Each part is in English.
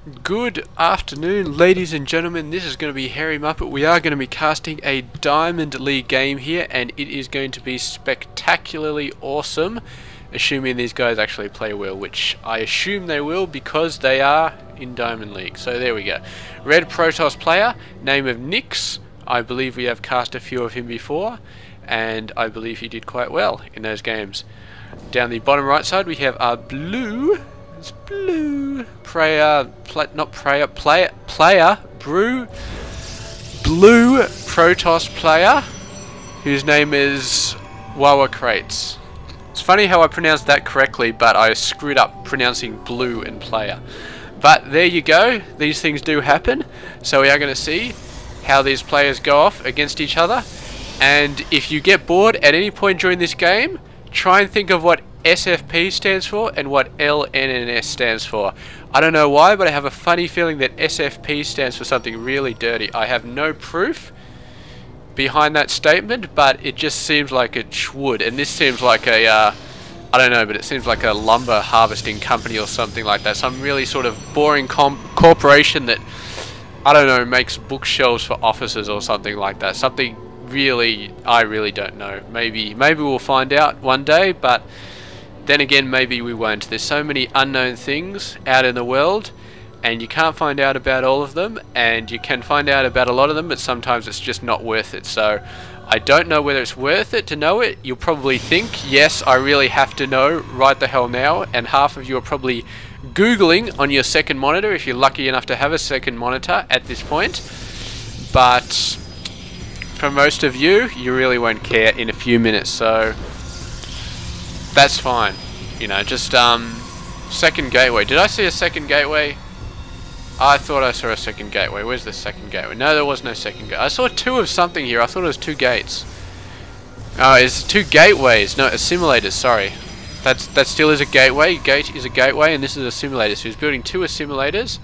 Good afternoon, ladies and gentlemen. This is going to be Hairy Muppet. We are going to be casting a Diamond League game here, and it is going to be spectacularly awesome, assuming these guys actually play well, which I assume they will because they are in Diamond League. So there we go. Red Protoss player, name of Nix. I believe we have cast a few of him before, and I believe he did quite well in those games. Down the bottom right side we have our blue. It's blue player, blue Protoss player, whose name is wawacrates. It's funny how I pronounced that correctly, but I screwed up pronouncing blue and player. But there you go. These things do happen. So we are going to see how these players go off against each other. And if you get bored at any point during this game, try and think of what SFP stands for and what LNNS stands for. I don't know why, but I have a funny feeling that SFP stands for something really dirty. I have no proof behind that statement, but it just seems like it would. And this seems like a, I don't know, but it seems like a lumber harvesting company or something like that. Some really sort of boring corporation that, I don't know, makes bookshelves for offices or something like that. Something really, I really don't know. Maybe we'll find out one day, but then again, maybe we won't. There's so many unknown things out in the world, and you can't find out about all of them, and you can find out about a lot of them, but sometimes it's just not worth it. So I don't know whether it's worth it to know it. You'll probably think, yes, I really have to know right the hell now, and half of you are probably Googling on your second monitor, if you're lucky enough to have a second monitor at this point. But for most of you, you really won't care in a few minutes, so that's fine. You know, just second gateway. Did I see a second gateway? I thought I saw a second gateway. Where's the second gateway? No, there was no second gateway. I saw two of something here. I thought it was two gates. Oh, it's two gateways. No, it's simulators, sorry. That still is a gateway. Gate is a gateway, and this is a simulator. So he's building two simulators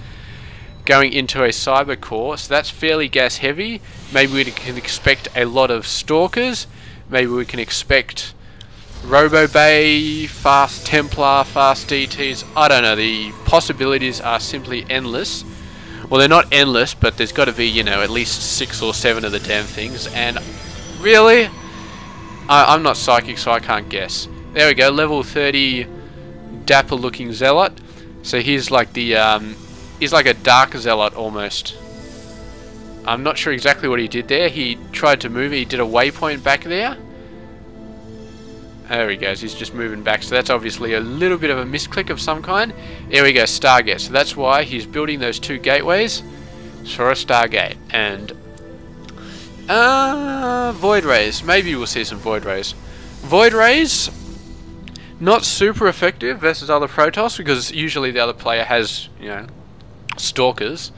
going into a cyber core. So that's fairly gas heavy. Maybe we can expect a lot of stalkers. Maybe we can expect Robo Bay, fast Templar, fast DTs. I don't know, the possibilities are simply endless. Well, they're not endless, but there's got to be, you know, at least 6 or 7 of the damn things. And really, I'm not psychic, so I can't guess. There we go, level 30 dapper looking zealot. So he's like the he's like a dark zealot almost. I'm not sure exactly what he did there. He tried to move, he did a waypoint back there. There he goes, he's just moving back, so that's obviously a little bit of a misclick of some kind. There we go, Stargate, so that's why he's building those two gateways for a Stargate. And Void Rays, maybe we'll see some Void Rays. Void Rays, not super effective versus other Protoss, because usually the other player has, you know, stalkers.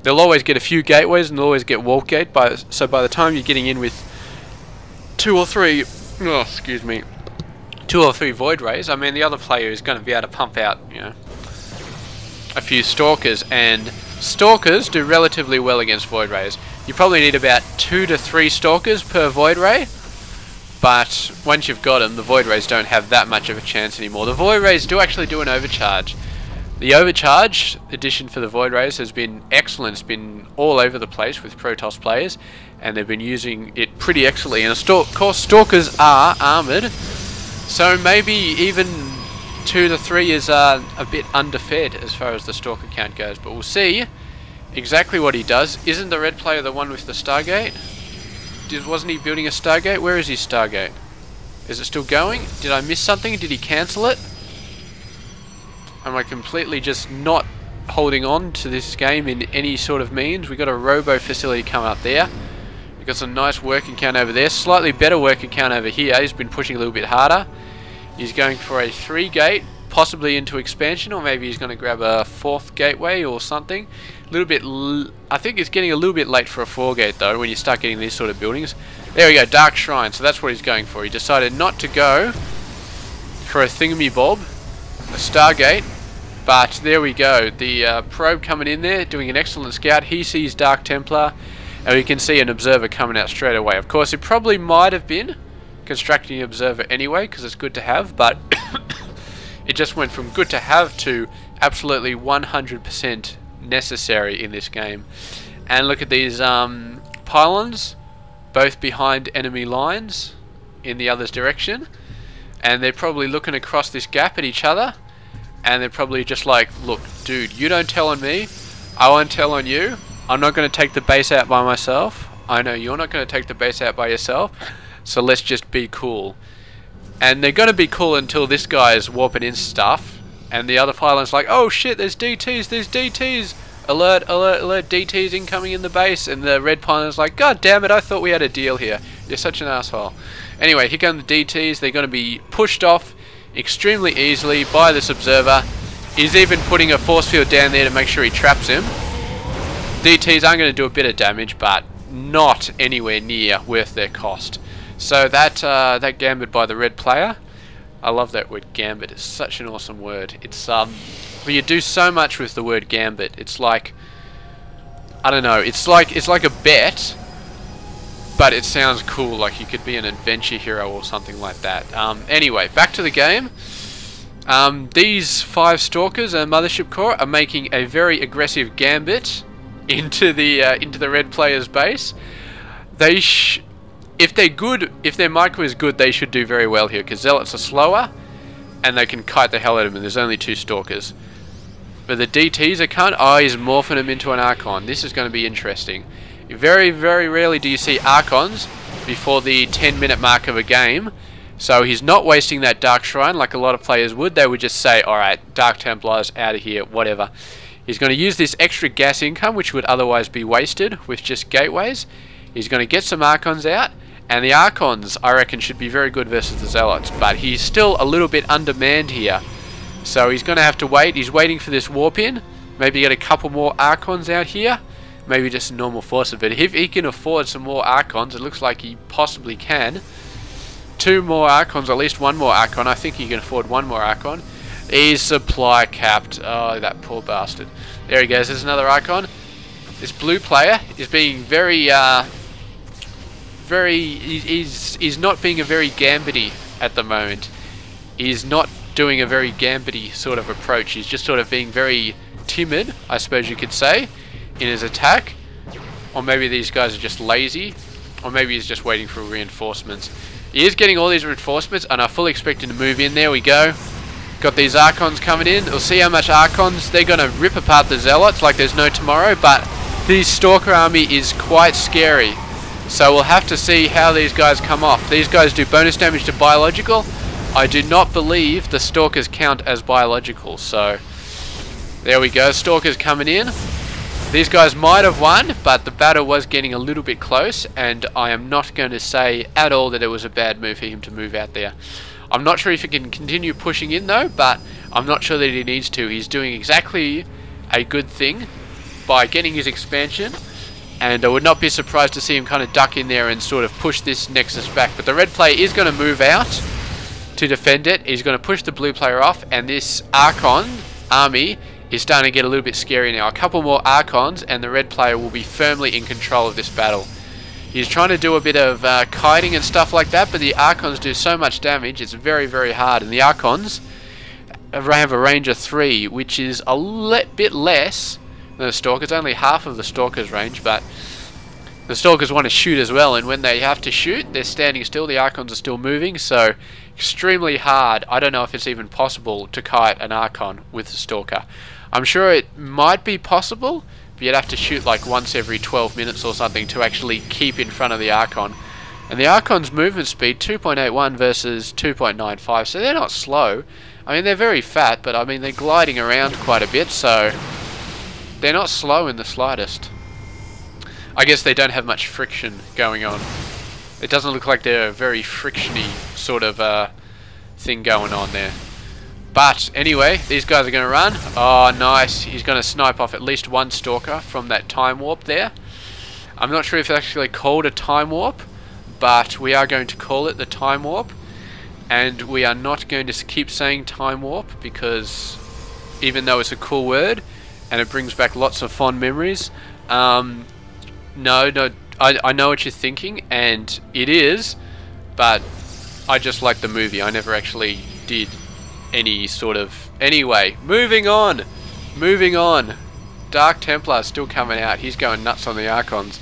They'll always get a few gateways and they'll always get Warp Gate, so by the time you're getting in with 2 or 3, oh, excuse me, 2 or 3 Void Rays, I mean, the other player is going to be able to pump out, you know, a few Stalkers, and Stalkers do relatively well against Void Rays. You probably need about 2 to 3 Stalkers per Void Ray, but once you've got them, the Void Rays don't have that much of a chance anymore. The Void Rays do actually do an overcharge. The overcharge edition for the Void Rays has been excellent. It's been all over the place with Protoss players, and they've been using it pretty excellently. And of course, Stalkers are armoured, so maybe even 2 to 3 is a bit underfed as far as the Stalker count goes. But we'll see exactly what he does. Isn't the red player the one with the Stargate? Wasn't he building a Stargate? Where is his Stargate? Is it still going? Did I miss something? Did he cancel it? Am I completely just not holding on to this game in any sort of means? We've got a Robo facility come up there. We've got some nice working count over there. Slightly better working count over here. He's been pushing a little bit harder. He's going for a 3 gate, possibly into expansion, or maybe he's going to grab a 4th gateway or something. A little bit, I think it's getting a little bit late for a 4 gate though, when you start getting these sort of buildings. There we go, Dark Shrine. So that's what he's going for. He decided not to go for a thingamy-bob, a Stargate. But there we go, the probe coming in there, doing an excellent scout. He sees Dark Templar, and we can see an observer coming out straight away. Of course, it probably might have been constructing an observer anyway, because it's good to have, but it just went from good to have to absolutely 100% necessary in this game. And look at these pylons, both behind enemy lines in the other's direction, and they're probably looking across this gap at each other, and they're probably just like, look dude, you don't tell on me, I won't tell on you. I'm not going to take the base out by myself. I know you're not going to take the base out by yourself, so let's just be cool. And they're going to be cool until this guy is warping in stuff, and the other pylon's like, oh shit, there's DTs, there's DTs, alert, alert, alert, DTs incoming in the base. And the red pylon's like, god damn it, I thought we had a deal here, you're such an asshole. Anyway, here come the DTs. They're going to be pushed off extremely easily by this observer. He's even putting a force field down there to make sure he traps him. DTs are going to do a bit of damage, but not anywhere near worth their cost. So that gambit by the red player, I love that word gambit. It's such an awesome word. It's but you do so much with the word gambit. It's like, I don't know, it's like a bet, but it sounds cool, like you could be an adventure hero or something like that. Anyway, back to the game. These 5 stalkers and Mothership Core are making a very aggressive gambit into the red player's base. If they're good, if their micro is good, they should do very well here, because Zealots are slower and they can kite the hell out of them, and there's only 2 stalkers. But the DTs are can't. Oh, he's morphing them into an Archon. This is going to be interesting. Very, very rarely do you see Archons before the 10-minute mark of a game. So he's not wasting that Dark Shrine like a lot of players would. They would just say, alright, Dark Templars out of here, whatever. He's going to use this extra gas income, which would otherwise be wasted with just gateways. He's going to get some Archons out, and the Archons, I reckon, should be very good versus the Zealots. But he's still a little bit undermanned here. So he's going to have to wait. He's waiting for this warp in. Maybe get a couple more Archons out here. Maybe just a normal force of it. If he can afford some more Archons, it looks like he possibly can. 2 more Archons, at least 1 more Archon. I think he can afford 1 more Archon. He's supply capped. Oh, that poor bastard. There he goes. There's another Archon. This blue player is being very, he's not being a very gambity at the moment. He's not doing a very gambity sort of approach. He's just sort of being very timid, I suppose you could say, in his attack. Or maybe these guys are just lazy, or maybe he's just waiting for reinforcements. He is getting all these reinforcements, and I fully expect him to move in. There we go. Got these Archons coming in. We'll see how much Archons. They're going to rip apart the Zealots like there's no tomorrow, but the Stalker army is quite scary. So we'll have to see how these guys come off. These guys do bonus damage to biological. I do not believe the Stalkers count as biological, so there we go. Stalkers coming in. These guys might have won, but the battle was getting a little bit close, and I am not going to say at all that it was a bad move for him to move out there. I'm not sure if he can continue pushing in though, but I'm not sure that he needs to. He's doing exactly a good thing by getting his expansion, and I would not be surprised to see him kind of duck in there and sort of push this Nexus back. But the red player is going to move out to defend it. He's going to push the blue player off, and this Archon army is starting to get a little bit scary now. A couple more Archons and the red player will be firmly in control of this battle. He's trying to do a bit of kiting and stuff like that, but the Archons do so much damage, it's very, very hard. And the Archons have a range of 3, which is a bit less than the Stalkers. Only half of the Stalkers' range, but the Stalkers want to shoot as well, and when they have to shoot, they're standing still. The Archons are still moving, so extremely hard. I don't know if it's even possible to kite an Archon with a Stalker. I'm sure it might be possible, but you'd have to shoot like once every 12 minutes or something to actually keep in front of the Archon. And the Archon's movement speed, 2.81 versus 2.95, so they're not slow. I mean, they're very fat, but I mean, they're gliding around quite a bit, so they're not slow in the slightest. I guess they don't have much friction going on. It doesn't look like they're a very frictiony sort of thing going on there. But anyway, these guys are going to run. Oh, nice. He's going to snipe off at least 1 Stalker from that time warp there. I'm not sure if it's actually called a time warp, but we are going to call it the time warp. And we are not going to keep saying time warp, because even though it's a cool word and it brings back lots of fond memories, I know what you're thinking, and it is, but I just like the movie. I never actually did any sort of... Anyway, moving on. Dark Templar still coming out. He's going nuts on the Archons.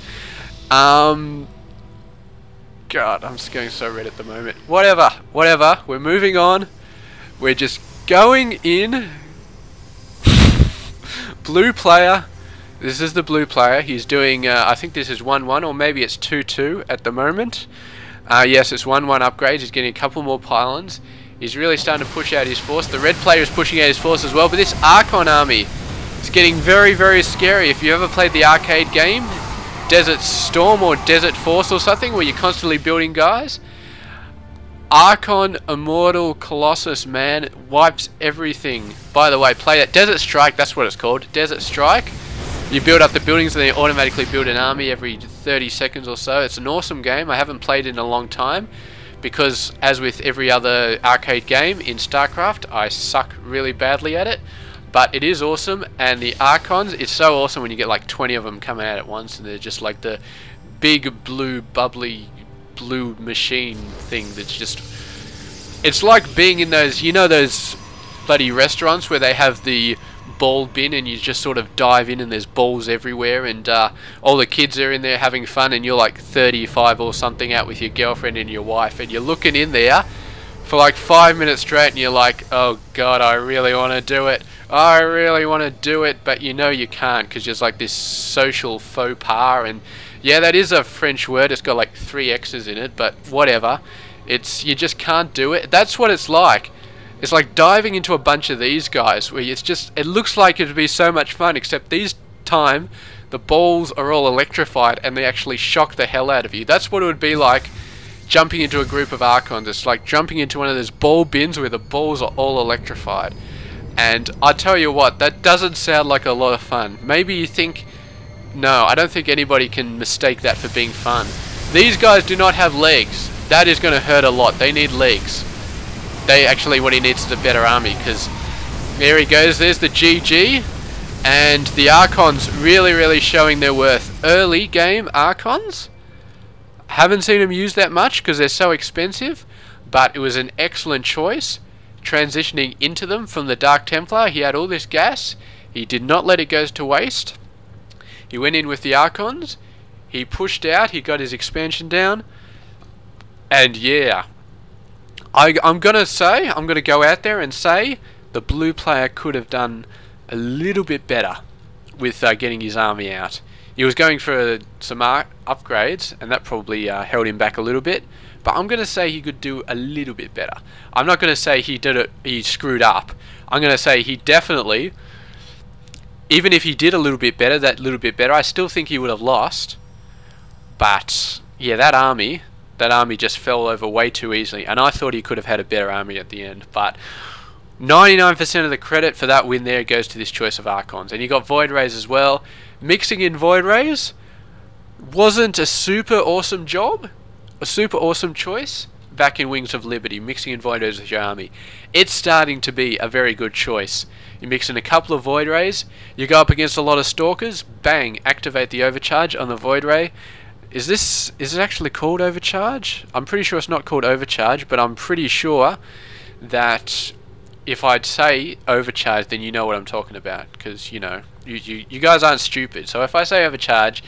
God, I'm just going so red at the moment. Whatever. We're moving on. We're just going in. Blue player. This is the blue player. He's doing, I think this is 1-1, or maybe it's 2-2 at the moment. Yes, it's 1-1 upgrades. He's getting a couple more pylons. He's really starting to push out his force. The red player is pushing out his force as well, but this Archon army is getting very, very scary. If you ever played the arcade game, Desert Storm or Desert Force or something, where you're constantly building guys, Archon Immortal Colossus, man, wipes everything. By the way, play that. Desert Strike, that's what it's called. Desert Strike. You build up the buildings and they automatically build an army every 30 seconds or so. It's an awesome game. I haven't played it in a long time because, as with every other arcade game in Starcraft, I suck really badly at it. But it is awesome, and the Archons, it's so awesome when you get like 20 of them coming out at once, and they're just like the big blue bubbly blue machine thing that's just, it's like being in those, you know, those bloody restaurants where they have the ball bin and you just sort of dive in and there's balls everywhere, and all the kids are in there having fun, and you're like 35 or something out with your girlfriend and your wife, and you're looking in there for like 5 minutes straight and you're like, oh god, I really want to do it. I really want to do it, but you know you can't because there's like this social faux pas. And yeah, that is a French word. It's got like 3 X's in it, but whatever. It's, you just can't do it. That's what it's like. It's like diving into a bunch of these guys where it's just, it looks like it would be so much fun, except these time the balls are all electrified and they actually shock the hell out of you. That's what it would be like jumping into a group of Archons. It's like jumping into one of those ball bins where the balls are all electrified. And I tell you what, that doesn't sound like a lot of fun. Maybe you think, no, I don't think anybody can mistake that for being fun. These guys do not have legs. That is going to hurt a lot. They need legs. They actually, what he needs is a better army, because there he goes, there's the GG, and the Archons really, really showing their worth. Early game Archons, haven't seen them used that much because they're so expensive, but it was an excellent choice. Transitioning into them from the Dark Templar, he had all this gas, he did not let it go to waste. He went in with the Archons, he pushed out, he got his expansion down, and yeah, I'm gonna go out there and say the blue player could have done a little bit better with getting his army out. He was going for some upgrades, and that probably held him back a little bit. But I'm gonna say he could do a little bit better. I'm not gonna say he screwed up. I'm gonna say he definitely, even if he did a little bit better, I still think he would have lost. But yeah, that army just fell over way too easily, and I thought he could have had a better army at the end. But 99% of the credit for that win there goes to this choice of Archons. And you got Void Rays as well. Mixing in Void Rays wasn't a super awesome job, a super awesome choice back in Wings of Liberty, mixing in Void Rays with your army. It's starting to be a very good choice. You mix in a couple of Void Rays, you go up against a lot of Stalkers, bang, activate the overcharge on the Void Ray. Is it actually called overcharge? I'm pretty sure it's not called overcharge, but I'm pretty sure that if I'd say overcharge, then you know what I'm talking about, because you know, you guys aren't stupid. So if I say overcharge,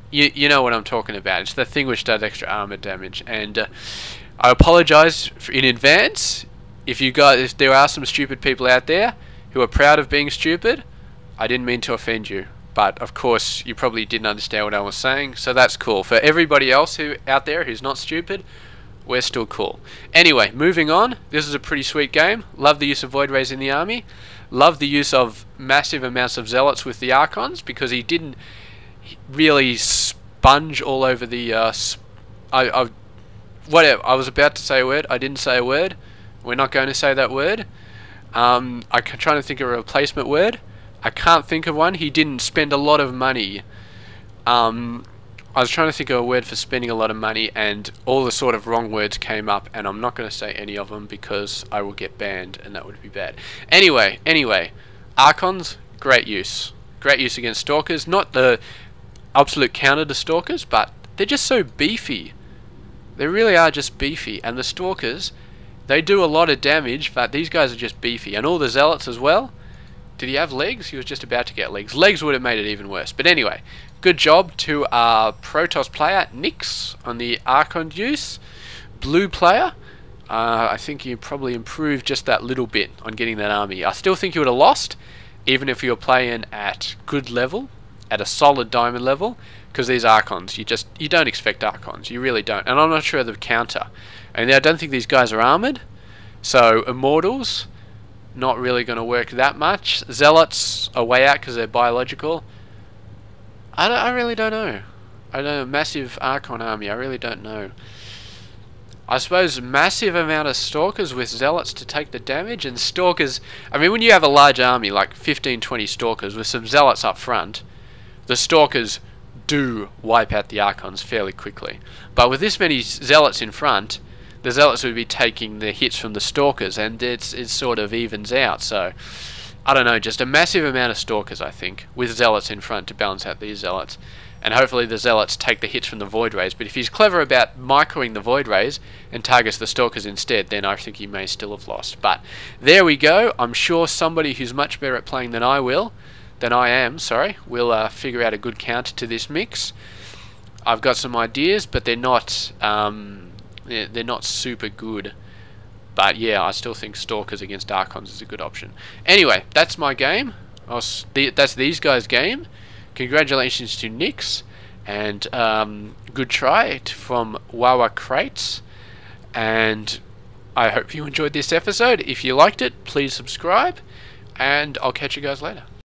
you know what I'm talking about. It's the thing which does extra armor damage, and I apologize in advance if there are some stupid people out there who are proud of being stupid. I didn't mean to offend you, but of course you probably didn't understand what I was saying, so that's cool. For everybody else out there who's not stupid, we're still cool. Anyway, moving on. This is a pretty sweet game. Love the use of Void Rays in the army. Love the use of massive amounts of Zealots with the Archons, because he didn't really sponge all over the whatever. I was about to say a word, I didn't say a word. We're not going to say that word. I'm trying to think of a replacement word. I can't think of one. He didn't spend a lot of money. I was trying to think of a word for spending a lot of money, and all the sort of wrong words came up, and I'm not going to say any of them because I will get banned, and that would be bad. Anyway, Archons, great use. Great use against Stalkers. Not the absolute counter to Stalkers, but they're just so beefy. They really are just beefy, and the Stalkers, they do a lot of damage, but these guys are just beefy. And all the Zealots as well, Did he have legs? He was just about to get legs. Legs would have made it even worse. But anyway, good job to our Protoss player, Nyx, on the Archon use. Blue player, I think you probably improved just that little bit on getting that army. I still think you would have lost, even if you were playing at good level, at a solid diamond level, because these Archons, you don't expect Archons. You really don't. And I'm not sure of the counter. And I don't think these guys are armoured. So, Immortals, not really going to work that much. Zealots are way out because they're biological. I really don't know. I don't know. Massive Archon army, I really don't know. I suppose massive amount of Stalkers with Zealots to take the damage, and Stalkers, I mean, when you have a large army, like 15-20 Stalkers with some Zealots up front, the Stalkers do wipe out the Archons fairly quickly. But with this many Zealots in front, the Zealots would be taking the hits from the Stalkers, and it sort of evens out. So, I don't know, just a massive amount of Stalkers, I think, with Zealots in front to balance out these Zealots. And hopefully the Zealots take the hits from the Void Rays. But if he's clever about microing the Void Rays and targets the Stalkers instead, then I think he may still have lost. But there we go. I'm sure somebody who's much better at playing than I am, will figure out a good counter to this mix. I've got some ideas, but they're not super good. But yeah, I still think Stalkers against Archons is a good option. Anyway, that's my game. That's these guys' game. Congratulations to Nyx, and good try from wawacrates. And I hope you enjoyed this episode. If you liked it, please subscribe, and I'll catch you guys later.